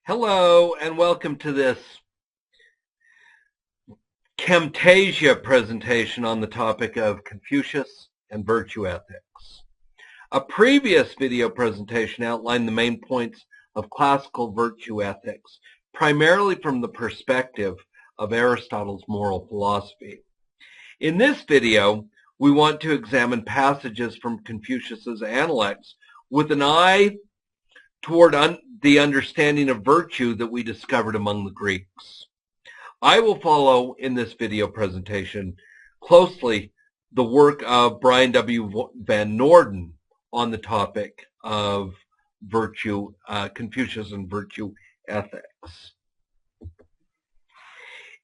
Hello and welcome to this Camtasia presentation on the topic of Confucius and virtue ethics. A previous video presentation outlined the main points of classical virtue ethics, primarily from the perspective of Aristotle's moral philosophy. In this video, we want to examine passages from Confucius's Analects with an eye toward the understanding of virtue that we discovered among the Greeks. I will follow in this video presentation closely the work of Brian W. Van Norden on the topic of virtue, Confucius and virtue ethics.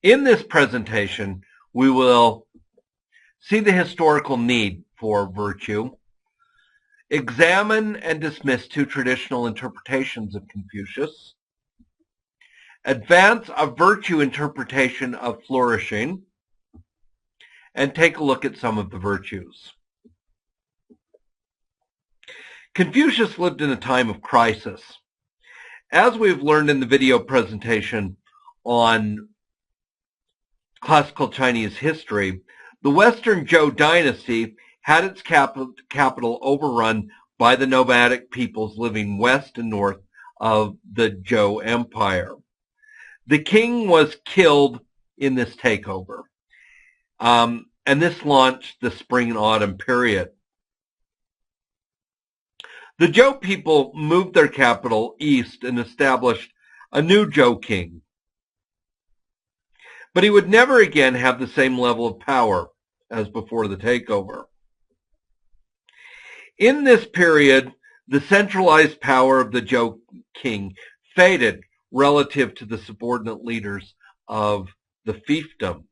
In this presentation, we will see the historical need for virtue, examine and dismiss two traditional interpretations of Confucius, advance a virtue interpretation of flourishing, and take a look at some of the virtues. Confucius lived in a time of crisis. As we've learned in the video presentation on classical Chinese history, the Western Zhou dynasty had its capital overrun by the nomadic peoples living west and north of the Zhou Empire. The king was killed in this takeover, and this launched the spring and autumn period. The Zhou people moved their capital east and established a new Zhou king. But he would never again have the same level of power as before the takeover. In this period, the centralized power of the Zhou king faded relative to the subordinate leaders of the fiefdoms.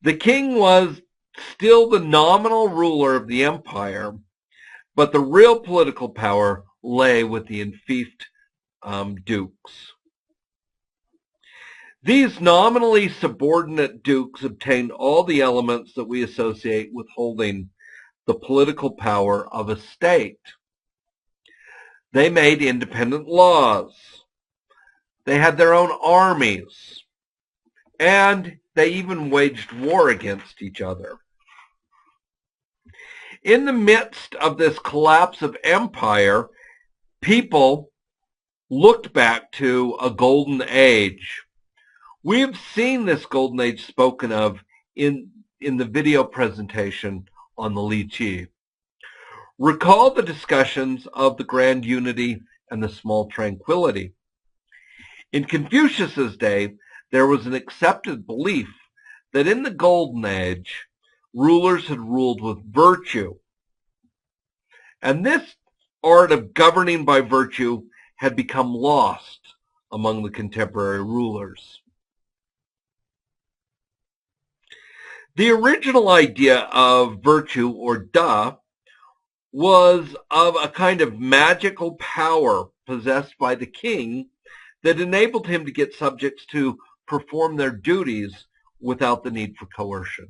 The king was still the nominal ruler of the empire, but the real political power lay with the enfeoffed dukes. These nominally subordinate dukes obtained all the elements that we associate with holding the political power of a state. They made independent laws. They had their own armies. And they even waged war against each other. In the midst of this collapse of empire, people looked back to a golden age. We have seen this golden age spoken of in the video presentation on the Li Qi. Recall the discussions of the grand unity and the small tranquility. In Confucius's day, there was an accepted belief that in the golden age, rulers had ruled with virtue. And this art of governing by virtue had become lost among the contemporary rulers. The original idea of virtue, or da, was of a kind of magical power possessed by the king that enabled him to get subjects to perform their duties without the need for coercion.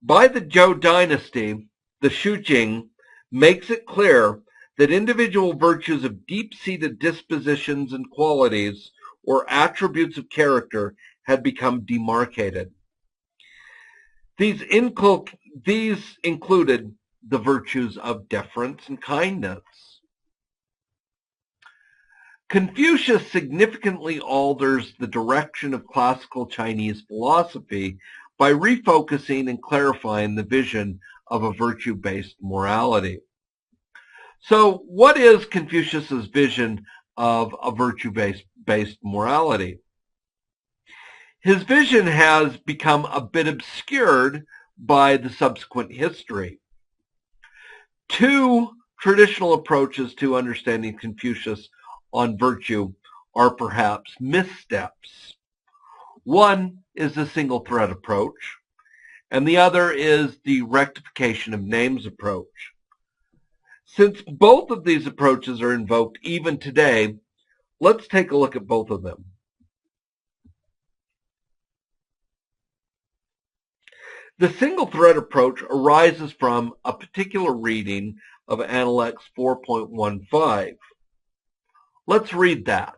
By the Zhou dynasty, the Shujing makes it clear that individual virtues of deep-seated dispositions and qualities or attributes of character had become demarcated. These included the virtues of deference and kindness. Confucius significantly alters the direction of classical Chinese philosophy by refocusing and clarifying the vision of a virtue-based morality. So what is Confucius's vision of a virtue-based morality? His vision has become a bit obscured by the subsequent history. Two traditional approaches to understanding Confucius on virtue are perhaps missteps. One is the single thread approach, and the other is the rectification of names approach. Since both of these approaches are invoked even today, let's take a look at both of them. The single thread approach arises from a particular reading of Analects 4.15. Let's read that.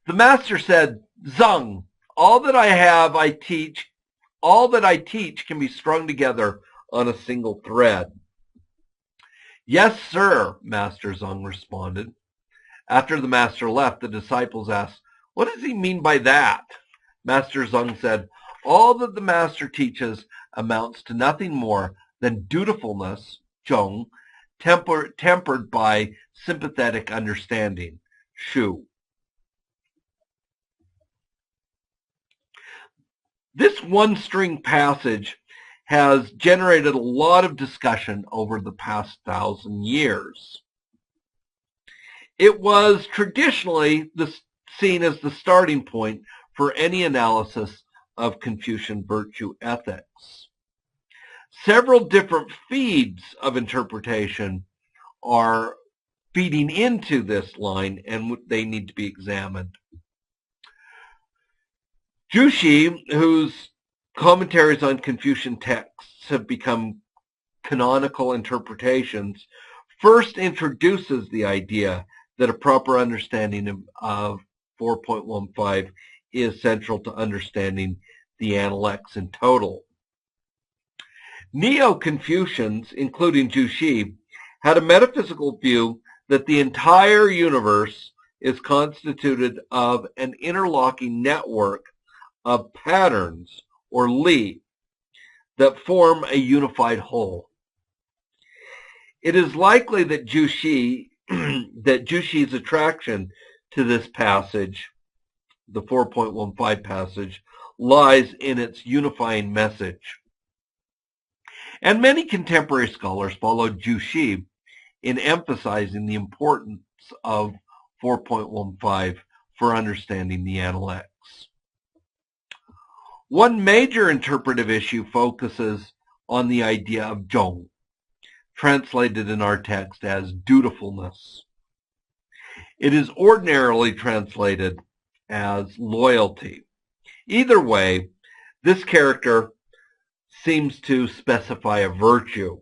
The master said, "Zeng, all that I teach can be strung together on a single thread." "Yes, sir," Master Zeng responded. After the master left, the disciples asked, "What does he mean by that?" Master Zeng said, "All that the master teaches amounts to nothing more than dutifulness, zhong, tempered by sympathetic understanding, shu." This one-string passage has generated a lot of discussion over the past 1,000 years. It was traditionally seen as the starting point for any analysis of Confucian virtue ethics. Several different feeds of interpretation are feeding into this line, and they need to be examined. Jushi, whose commentaries on Confucian texts have become canonical interpretations, first introduces the idea that a proper understanding of 4.15 is central to understanding the Analects in total. Neo-Confucians, including Jushi, had a metaphysical view that the entire universe is constituted of an interlocking network of patterns, or li, that form a unified whole. It is likely that Jushi's attraction to this passage, the 4.15 passage, lies in its unifying message. And many contemporary scholars followed Jushi in emphasizing the importance of 4.15 for understanding the Analects. One major interpretive issue focuses on the idea of zhong, translated in our text as dutifulness. It is ordinarily translated as loyalty. Either way, this character seems to specify a virtue.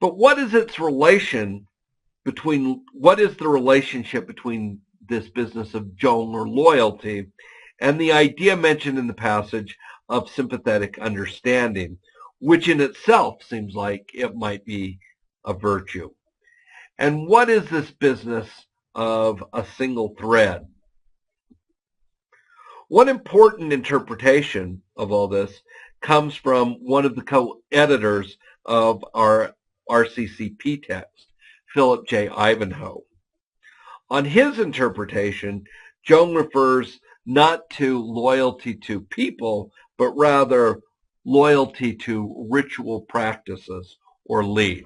But what is the relationship between this business of zhong, or loyalty, and the idea mentioned in the passage of sympathetic understanding, which in itself seems like it might be a virtue? And what is this business of a single thread? One important interpretation of all this comes from one of the co-editors of our RCCP text, Philip J. Ivanhoe. On his interpretation, zhong refers not to loyalty to people, but rather loyalty to ritual practices, or li.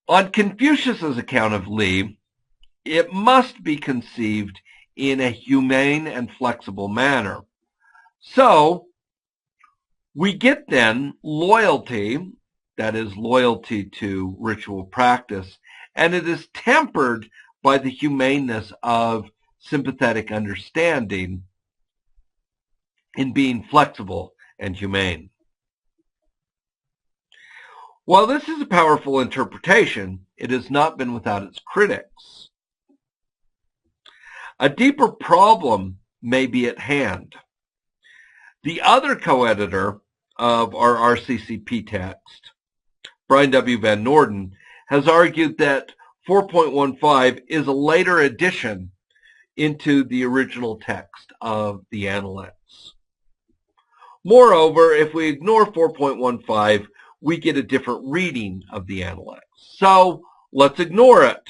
On Confucius's account of li, it must be conceived in a humane and flexible manner. So, we get then loyalty, that is loyalty to ritual practice, and it is tempered by the humaneness of sympathetic understanding in being flexible and humane. While this is a powerful interpretation, it has not been without its critics. A deeper problem may be at hand. The other co-editor of our RCCP text, Brian W. Van Norden, has argued that 4.15 is a later addition into the original text of the Analects. Moreover, if we ignore 4.15, we get a different reading of the Analects. So let's ignore it,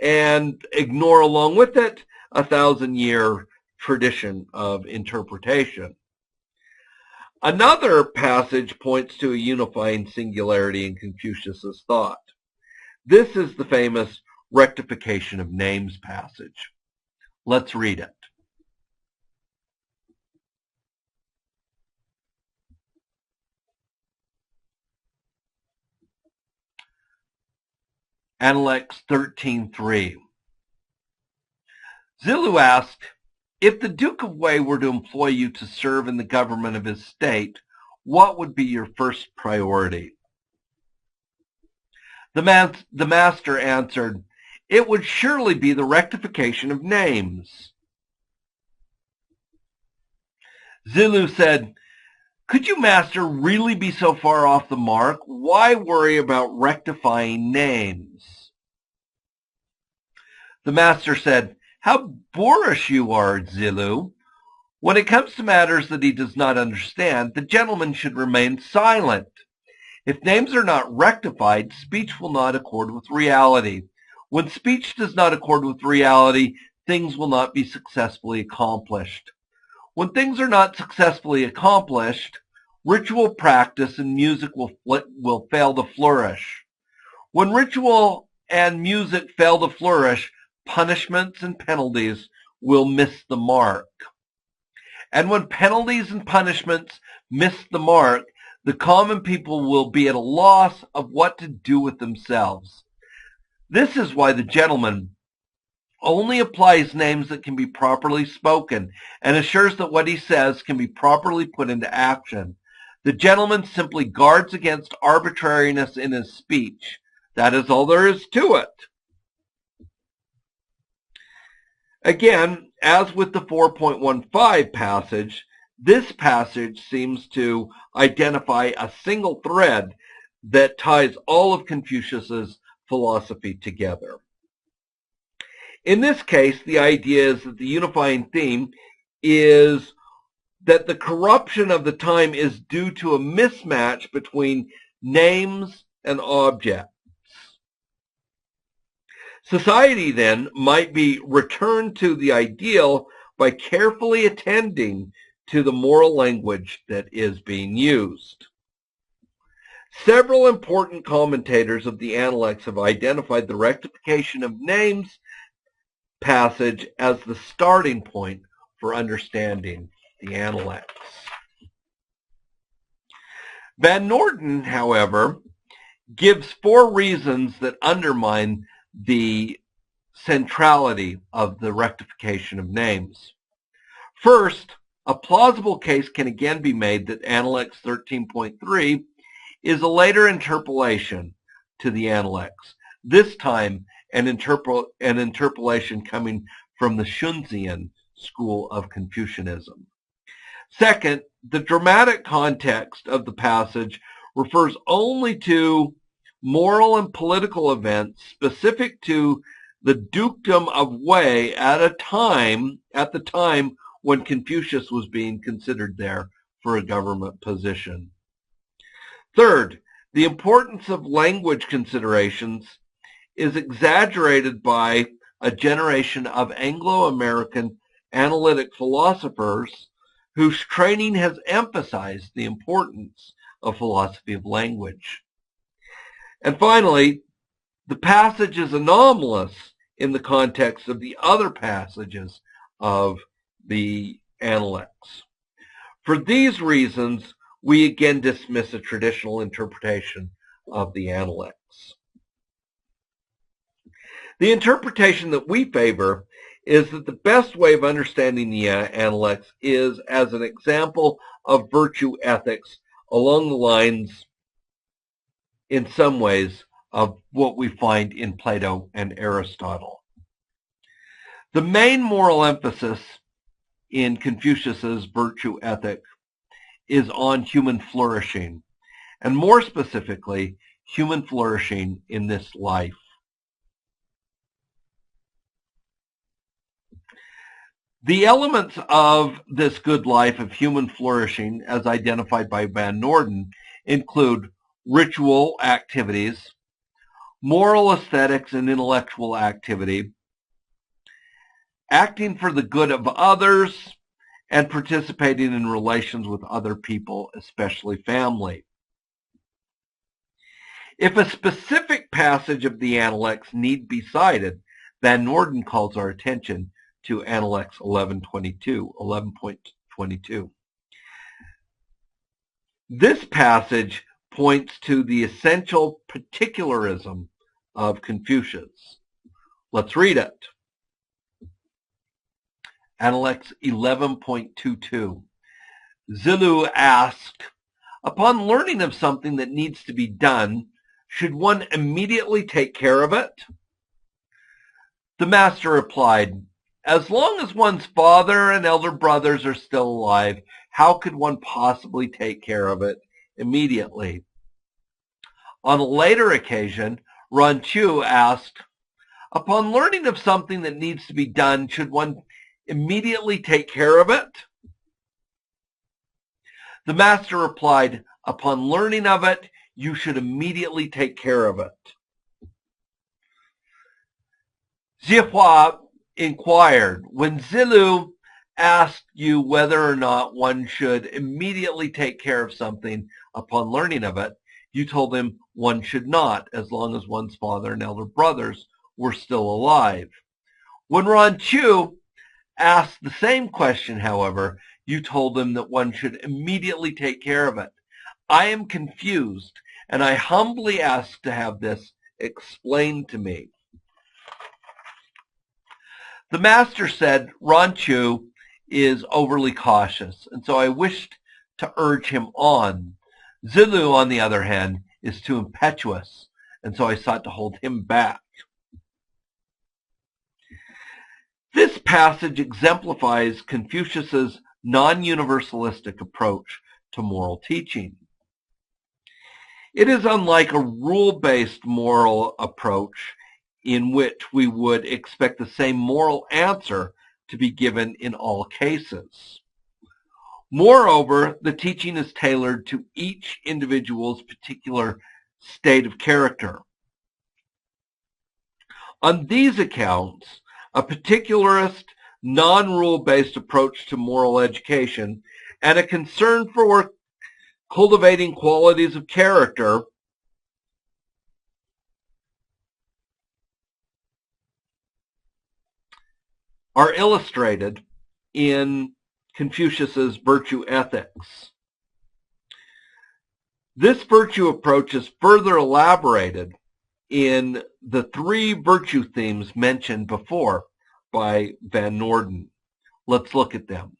and ignore along with it 1,000-year tradition of interpretation. Another passage points to a unifying singularity in Confucius's thought. This is the famous rectification of names passage. Let's read it. Analects 13:3. Zilu asked, If the Duke of Wei were to employ you to serve in the government of his state, what would be your first priority? The master answered, it would surely be the rectification of names. Zulu said, could you, master, really be so far off the mark? Why worry about rectifying names? The master said, how boorish you are, Zulu. When it comes to matters that he does not understand, the gentleman should remain silent. If names are not rectified, speech will not accord with reality. When speech does not accord with reality, things will not be successfully accomplished. When things are not successfully accomplished, ritual practice and music will fail to flourish. When ritual and music fail to flourish, punishments and penalties will miss the mark. And when penalties and punishments miss the mark, the common people will be at a loss of what to do with themselves. This is why the gentleman only applies names that can be properly spoken and assures that what he says can be properly put into action. The gentleman simply guards against arbitrariness in his speech. That is all there is to it. Again, as with the 4.15 passage, this passage seems to identify a single thread that ties all of Confucius's philosophy together. In this case, the idea is that the unifying theme is that the corruption of the time is due to a mismatch between names and objects. Society, then, might be returned to the ideal by carefully attending to the moral language that is being used. Several important commentators of the Analects have identified the rectification of names passage as the starting point for understanding the Analects. Van Noorden, however, gives 4 reasons that undermine the centrality of the rectification of names. First, a plausible case can again be made that Analects 13.3 is a later interpolation to the Analects, this time an interpolation coming from the Shunzian school of Confucianism. Second, the dramatic context of the passage refers only to moral and political events specific to the dukedom of Wei at the time when Confucius was being considered there for a government position. Third, the importance of language considerations is exaggerated by a generation of Anglo-American analytic philosophers whose training has emphasized the importance of philosophy of language. And finally, the passage is anomalous in the context of the other passages of the Analects. For these reasons, we again dismiss a traditional interpretation of the Analects. The interpretation that we favor is that the best way of understanding the Analects is as an example of virtue ethics along the lines, in some ways, of what we find in Plato and Aristotle. The main moral emphasis in Confucius's virtue ethic is on human flourishing, and more specifically, human flourishing in this life. The elements of this good life of human flourishing, as identified by Van Noorden, include ritual activities, moral aesthetics and intellectual activity, acting for the good of others, and participating in relations with other people, especially family. If a specific passage of the Analects need be cited, Van Noorden calls our attention to Analects 11.22. This passage points to the essential particularism of Confucius. Let's read it. Analects 11.22. Zilu asked, upon learning of something that needs to be done, should one immediately take care of it? The master replied, as long as one's father and elder brothers are still alive, how could one possibly take care of it immediately? On a later occasion, Ranchu asked, upon learning of something that needs to be done, should one immediately take care of it? The master replied, upon learning of it, you should immediately take care of it. Jiehua inquired, when Zilu asked you whether or not one should immediately take care of something upon learning of it, you told him one should not, as long as one's father and elder brothers were still alive. When Ranchu asked the same question, however, you told him that one should immediately take care of it. I am confused, and I humbly ask to have this explained to me. The master said Ranchu is overly cautious, and so I wished to urge him on. Zilu, on the other hand, is too impetuous, and so I sought to hold him back. This passage exemplifies Confucius's non-universalistic approach to moral teaching. It is unlike a rule-based moral approach in which we would expect the same moral answer to be given in all cases. Moreover, the teaching is tailored to each individual's particular state of character. On these accounts, a particularist, non-rule-based approach to moral education and a concern for cultivating qualities of character are illustrated in Confucius's virtue ethics. This virtue approach is further elaborated in the three virtue themes mentioned before by Van Noorden. Let's look at them.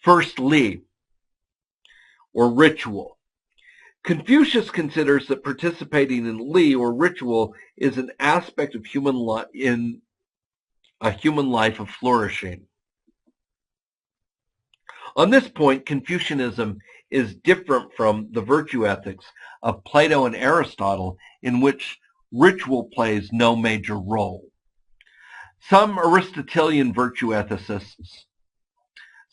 First, Li, or ritual. Confucius considers that participating in Li, or ritual, is an aspect of in a human life of flourishing. On this point, Confucianism is different from the virtue ethics of Plato and Aristotle, in which ritual plays no major role. Some Aristotelian virtue ethicists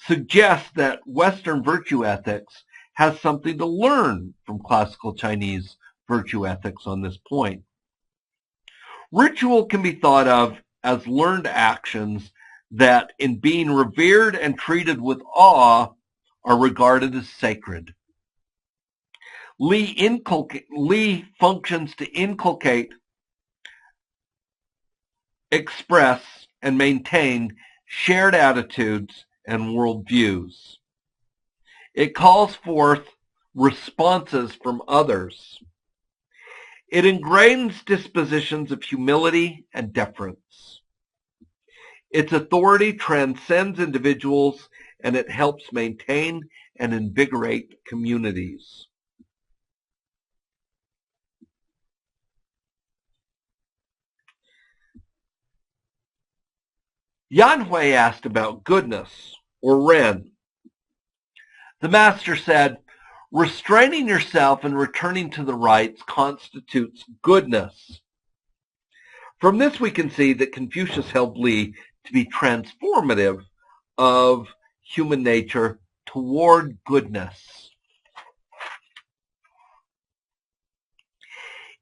suggest that Western virtue ethics has something to learn from classical Chinese virtue ethics on this point. Ritual can be thought of as learned actions that, in being revered and treated with awe, are regarded as sacred. Li functions to inculcate, express, and maintain shared attitudes and worldviews. It calls forth responses from others. It ingrains dispositions of humility and deference. Its authority transcends individuals, and it helps maintain and invigorate communities. Yanhui asked about goodness, or Ren. The master said, restraining yourself and returning to the rights constitutes goodness. From this we can see that Confucius held Li to be transformative of human nature toward goodness.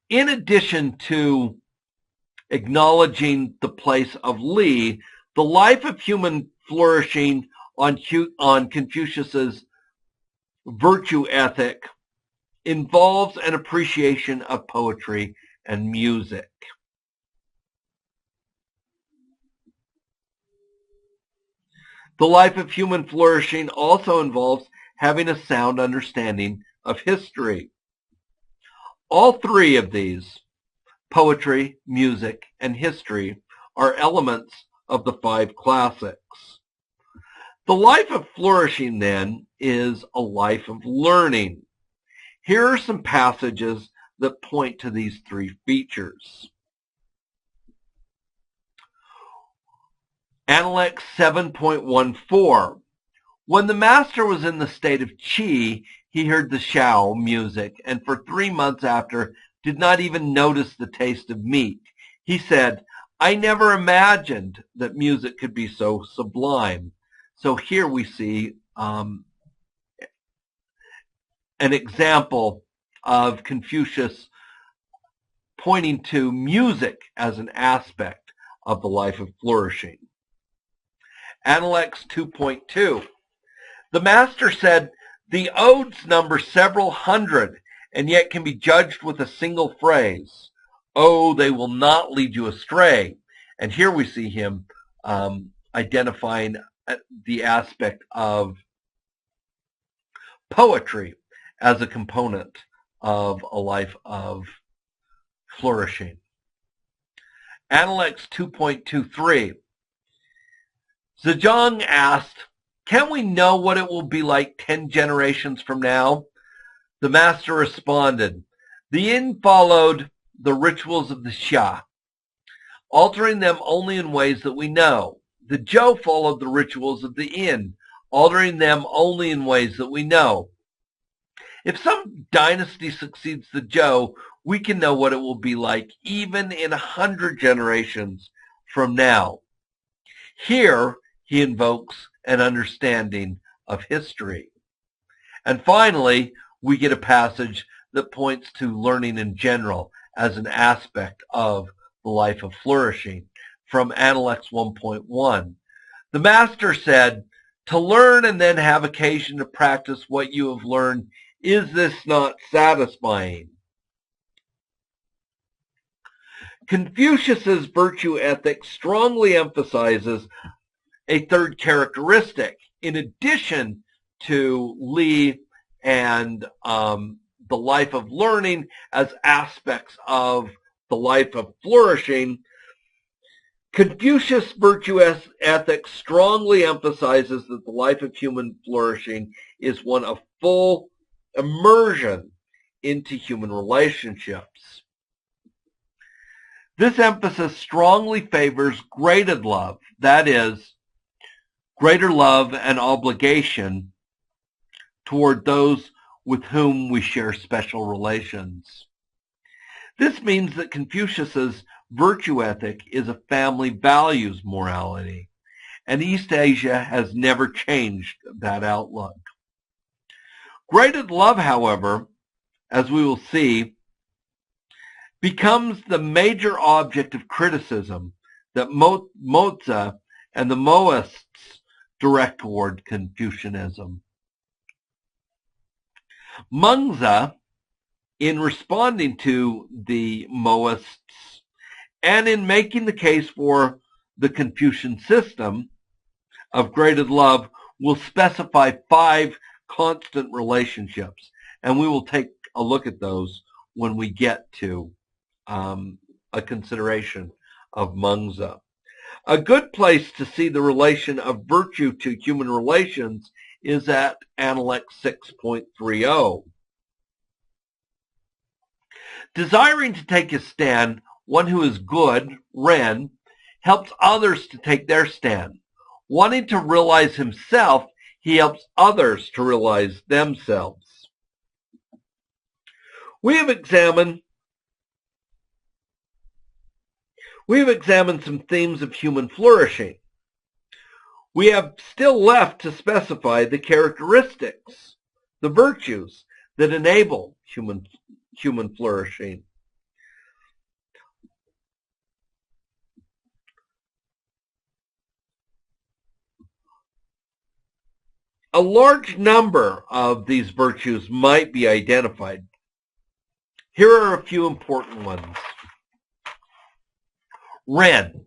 In addition to acknowledging the place of Li, the life of human flourishing on Confucius's virtue ethic involves an appreciation of poetry and music. The life of human flourishing also involves having a sound understanding of history. All three of these, poetry, music, and history, are elements of the five classics. The life of flourishing, then, is a life of learning. Here are some passages that point to these three features. Analects 7.14. When the master was in the state of Qi, he heard the Shao music, and for 3 months after did not even notice the taste of meat. He said, I never imagined that music could be so sublime. So here we see an example of Confucius pointing to music as an aspect of the life of flourishing. Analects 2.2. The master said, the odes number several hundred, and yet can be judged with a single phrase. Oh, they will not lead you astray. And here we see him identifying the aspect of poetry as a component of a life of flourishing. Analects 2.23. Zhejiang asked, can we know what it will be like 10 generations from now? The master responded, the yin followed the rituals of the Xia, altering them only in ways that we know. The Zhou followed the rituals of the yin, altering them only in ways that we know. If some dynasty succeeds the Zhou, we can know what it will be like even in 100 generations from now. Here, he invokes an understanding of history. And finally, we get a passage that points to learning in general as an aspect of the life of flourishing from Analects 1.1. The master said, to learn and then have occasion to practice what you have learned, is this not satisfying? Confucius's virtue ethic strongly emphasizes a third characteristic. In addition to Li and the life of learning as aspects of the life of flourishing, Confucius' virtue ethic strongly emphasizes that the life of human flourishing is one of full immersion into human relationships. This emphasis strongly favors graded love, that is, greater love and obligation toward those with whom we share special relations. This means that Confucius's virtue ethic is a family values morality, and East Asia has never changed that outlook. Graded love, however, as we will see, becomes the major object of criticism that Mozi and the Moists direct toward Confucianism. Mengzi, in responding to the Moists and in making the case for the Confucian system of graded love, will specify 5 constant relationships, and we will take a look at those when we get to a consideration of Mengzi. A good place to see the relation of virtue to human relations is at Analects 6.30. Desiring to take his stand, one who is good, Ren, helps others to take their stand. Wanting to realize himself, he helps others to realize themselves. We have examined some themes of human flourishing. We have still left to specify the characteristics, the virtues that enable human flourishing. A large number of these virtues might be identified. Here are a few important ones. Ren.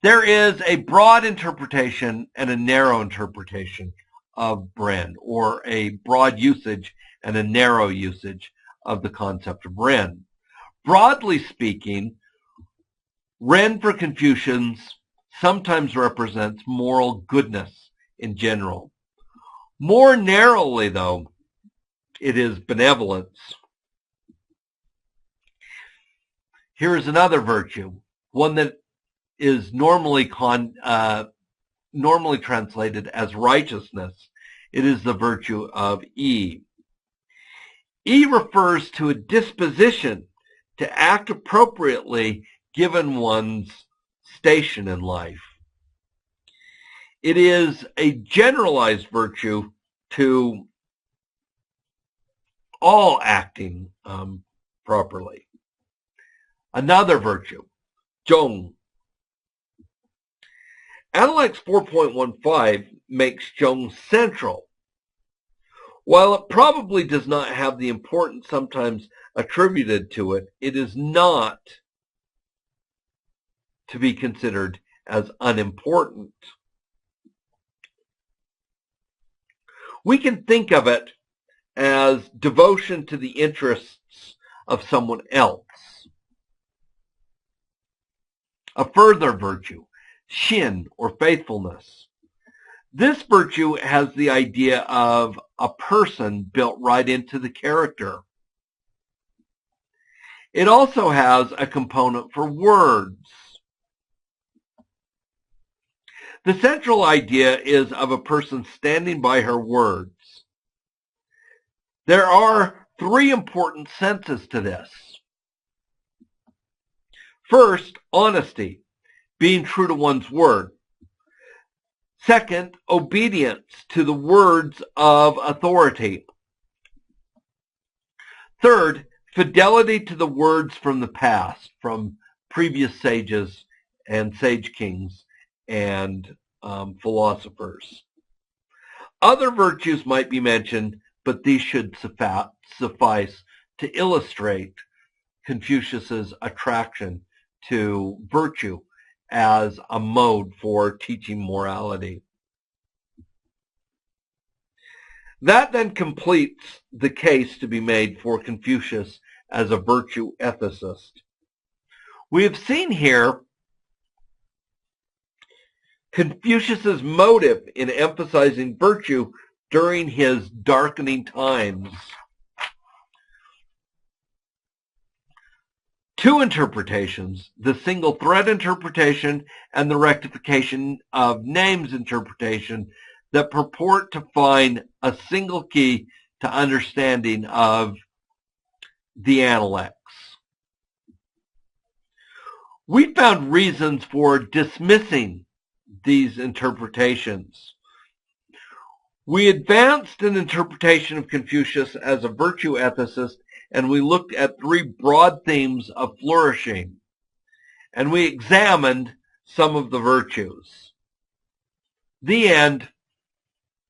There is a broad interpretation and a narrow interpretation of Ren, or a broad usage and a narrow usage of the concept of Ren. Broadly speaking, Ren for Confucians sometimes represents moral goodness in general. More narrowly, though, it is benevolence. Here is another virtue, one that is normally translated as righteousness. It is the virtue of Yi. Yi refers to a disposition to act appropriately given one's station in life. It is a generalized virtue to all acting properly. Another virtue, Zhong. Analects 4.15 makes Zhong central. While it probably does not have the importance sometimes attributed to it, it is not to be considered as unimportant. We can think of it as devotion to the interests of someone else. A further virtue, Xin, or faithfulness. This virtue has the idea of a person built right into the character. It also has a component for words. The central idea is of a person standing by her words. There are three important senses to this. First, honesty, being true to one's word. Second, obedience to the words of authority. Third, fidelity to the words from the past, from previous sages and sage kings and philosophers. Other virtues might be mentioned, but these should suffice to illustrate Confucius's attraction to virtue as a mode for teaching morality. That then completes the case to be made for Confucius as a virtue ethicist. We have seen here Confucius's motive in emphasizing virtue during his darkening times. Two interpretations, the single thread interpretation and the rectification of names interpretation, that purport to find a single key to understanding of the Analects. We found reasons for dismissing these interpretations. We advanced an interpretation of Confucius as a virtue ethicist, and we looked at three broad themes of flourishing, and we examined some of the virtues. The end.